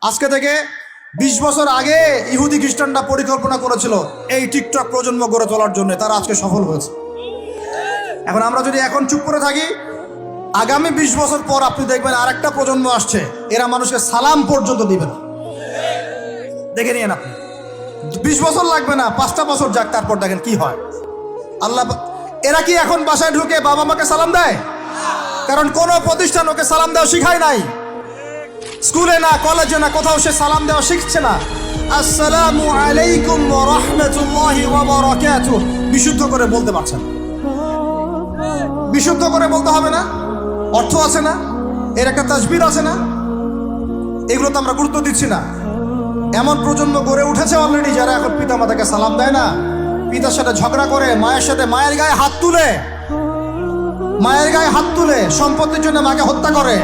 আজকে থেকে 20 বছর আগে ইহুদি খ্রিস্টানরা পরিকল্পনা করেছিল এই টিকটক প্রজন্ম গড়ে তোলার জন্য, তারা আজকে সফল হয়েছে। এখন আমরা যদি এখন চুপ করে থাকি, আগামী 20 বছর পর আপনি দেখবেন আরেকটা প্রজন্ম আসছে, এরা মানুষকে সালাম পর্যন্ত দিবে না। দেখে নিয়েন আপনি, 20 বছর লাগবে না, 5টা বছর যাক, তারপর দেখেন কি হয়। আল্লাহ, এরা কি এখন বাসায় ঢুকে বাবা মাকে সালাম দেয়? কারণ কোনো প্রতিষ্ঠান ওকে সালাম দেওয়া শিখায় নাই। স্কুলে না, কলেজে না, কোথাও সে সালাম দেওয়া শিখছে না। আসসালামু আলাইকুম ওয়া রাহমাতুল্লাহি ওয়া বারাকাতুহু বিশুদ্ধ করে বলতে পারছেন? বিশুদ্ধ করে বলতে হবে না? অর্থ আছে না? এর একটা তাসবির আছে না? এগুলো তো আমরা গুরুত্ব দিচ্ছি না। এমন প্রজন্ম গড়ে উঠেছে অলরেডি, যারা এখন পিতা মাতাকে সালাম দেয় না, পিতার সাথে ঝগড়া করে, মায়ের সাথে, মায়ের গায়ে হাত তুলে, মায়ের গায়ে হাত তুলে, সম্পত্তির জন্য মাকে হত্যা করে,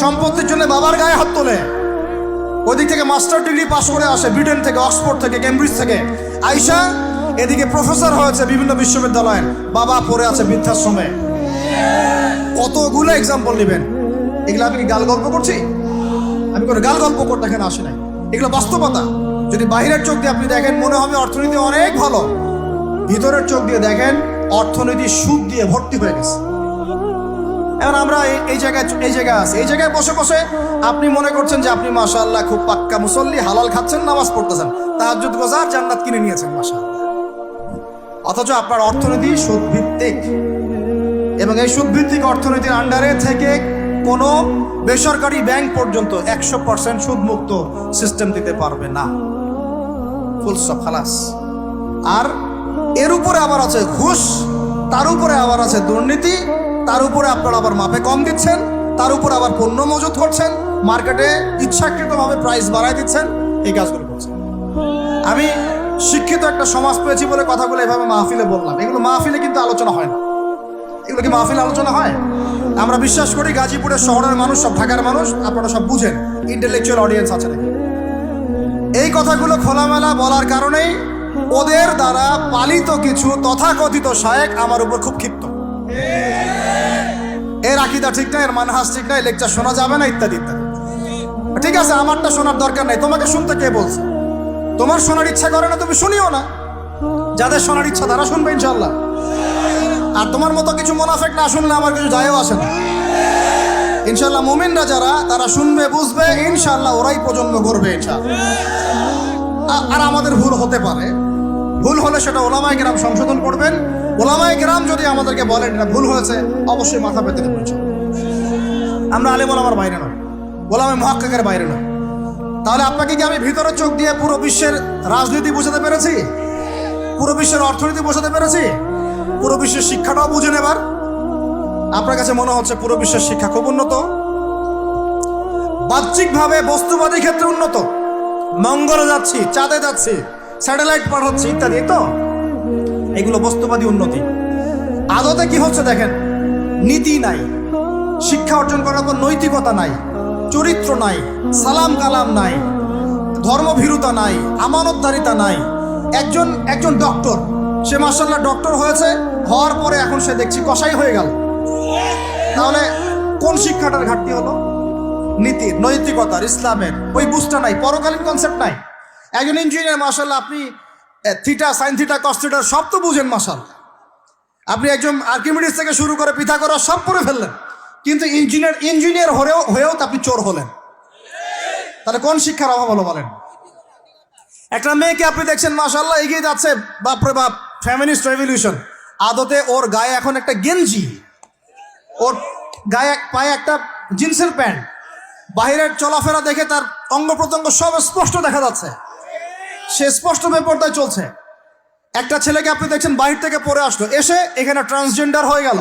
সম্পত্তির জন্য বাবার গায়ে হাত তোলে। ওদিক থেকে মাস্টার ডিগ্রি পাশ করে আসে ব্রিটেন থেকে, অক্সফোর্ড থেকে, কেমব্রিজ থেকে আইসা এদিকে প্রফেসর হয়েছে বিভিন্ন বিশ্ববিদ্যালয়ের, বাবা পড়ে আছে বৃদ্ধাশ্রমে। কতগুলো এক্সাম্পল নেবেন। এগুলো আমি কি গাল গল্প করছি? আমি কোনো গাল গল্প করতে এখানে আসি নাই, এগুলো বাস্তবতা। যদি বাহিরের চোখ দিয়ে আপনি দেখেন মনে হবে অর্থনীতি অনেক ভালো, ভিতরের চোখ দিয়ে দেখেন অর্থনীতি সুদ দিয়ে ভর্তি হয়ে গেছে। এখন আমরা এই জায়গায় বসে বসে আপনি মনে করছেন যে আপনি মাশাআল্লাহ খুব পাক্কা মুসল্লি, হালাল খাচ্ছেন, নামাজ পড়তেছেন, তাহাজ্জুদ গোজার, জান্নাত কিনে নিয়েছেন মাশাআল্লাহ। অথচ আপনার অর্থনীতি সুদ ভিত্তিক, এবং এই সুদ ভিত্তিক অর্থনীতির আন্ডারে থেকে কোনো বেসরকারি ব্যাংক পর্যন্ত 100% সুদমুক্ত সিস্টেম দিতে পারবে না। ফুল স্টপ, খালাস। আর এর উপরে আবার আছে ঘুষ, তার উপরে আবার আছে দুর্নীতি, তার উপরে আপনারা আবার মাপে কম দিচ্ছেন, তার উপরে আবার পণ্য মজুত করছেন, মার্কেটে ইচ্ছাকৃতভাবে প্রাইস বাড়ায় দিচ্ছেন, এই কাজগুলো করছেন। আমি শিক্ষিত একটা সমাজ পেয়েছি বলে কথাগুলো এভাবে মাহফিলে বললাম। এগুলো মাহফিলে কিন্তু আলোচনা হয় না। এগুলো কি মাহফিলে আলোচনা হয়? আমরা বিশ্বাস করি গাজীপুরের শহরের মানুষ, সব ঢাকার মানুষ, আপনারা সব বুঝেন, ইন্টেলেকচুয়াল অডিয়েন্স আছে নাকি। এই কথাগুলো খোলামেলা বলার কারণেই ওদের দ্বারা পালিত কিছু তথাকথিত শায়েখ আমার উপর খুব ক্ষিপ্ত। এর আকীদা ঠিক না, এর মানহাজ ঠিক না, লেকচার শোনা যাবে না, ইত্যাদি ইত্যাদি। ঠিক আছে, আমারটা শোনার দরকার নাই, তোমাকে শুনতে কে বলছে? তোমার শোনার ইচ্ছা করে না, তুমি শুনিও না। যাদের শোনার ইচ্ছা তারা শুনবে ইনশাআল্লাহ। আর তোমার মতো কিছু মুনাফিক না শুনলে আমার কিছু যায়ও আসে না ইনশাআল্লাহ। মুমিনরা যারা, তারা শুনবে, বুঝবে, ইনশাআল্লাহ ওরাই প্রজন্ম করবে ইনশাআল্লাহ। আর আমাদের ভুল হতে পারে, ভুল হলে সেটা ওলামায়ে কেরাম সংশোধন করবেন। ওলামায়ে কেরাম যদি আমাদেরকে বলেন এটা ভুল হয়েছে, অবশ্যই মাথা পেতে দেবেন। আমরা আলেম ওলামার বাইরে নয়, ওলামায়ে মুহাক্কিকের বাইরে নয়। তাহলে আপনাকে কি আমি ভিতরের চোখ দিয়ে পুরো বিশ্বের রাজনীতি বোঝাতে পেরেছি? পুরো বিশ্বের অর্থনীতি বোঝাতে পেরেছি? পুরো বিশ্বের শিক্ষাটাও বুঝেন এবার? আপনার কাছে মনে হচ্ছে পুরো বিশ্বের শিক্ষা খুব উন্নত, বাহ্যিকভাবে বস্তুবাদী ক্ষেত্রে উন্নত, মঙ্গলে যাচ্ছি, চাঁদে যাচ্ছি, স্যাটেলাইট পাঠাচ্ছি ইত্যাদি, তো এগুলো বস্তুবাদী উন্নতি। আদতে কি হচ্ছে দেখেন, নীতি নাই, শিক্ষা অর্জন করার পর নৈতিকতা নাই, চরিত্র নাই, সালাম কালাম নাই, ধর্মভীরুতা নাই, আমানতদারিতা নাই। একজন ডক্টর, সে মাশাআল্লাহ ডক্টর হয়েছে, হওয়ার পরে এখন সে দেখছি কসাই হয়ে গেল। তাহলে কোন শিক্ষাটার ঘাটতি হলো? নীতির, নৈতিকতার, ইসলামের ওই বুঝটা নাই, পরকালীন কনসেপ্ট নাই। একজন ইঞ্জিনিয়ার মাশাআল্লাহ, আপনি theta, sine theta, cos theta সব তো বুঝেন মাশাআল্লাহ। আপনি একজন আর্কিমিডিস থেকে শুরু করে পিথাগোরাস সব পড়ে ফেললেন, কিন্তু ইঞ্জিনিয়ার হয়েও তো আপনি চোর হলেন। তাহলে কোন শিক্ষার অভাব হলো বলেন? একটা মেয়েকে আপনি দেখছেন মাশাআল্লাহ এগিয়ে যাচ্ছে, বাপরে বাপ, ফেমিনিস্ট রেভলিউশন। আদতে ওর গায়ে এখন একটা গেঞ্জি, ওর গায়ে পায়ে একটা জিন্সের প্যান্ট, বাহিরের চলাফেরা দেখে তার অঙ্গ প্রত্যঙ্গ সব স্পষ্ট দেখা যাচ্ছে, সে স্পষ্ট বেপরদায় চলছে। একটা ছেলেকে আপনি দেখছেন বাহির থেকে পড়ে আসলো, এসে এখানে ট্রান্সজেন্ডার হয়ে গেল,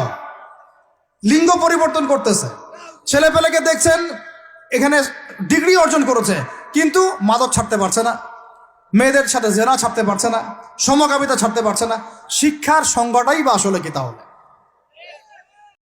লিঙ্গ পরিবর্তন করতেছে। ছেলে পেলেকে দেখছেন এখানে ডিগ্রি অর্জন করেছে, কিন্তু মাদক ছাড়তে পারছে না, মেয়েদের সাথে জেনা ছাড়তে পারছে না, সমকামিতা ছাড়তে পারছে না। শিক্ষার সংজ্ঞাটাই বা আসলে কি তাহলে?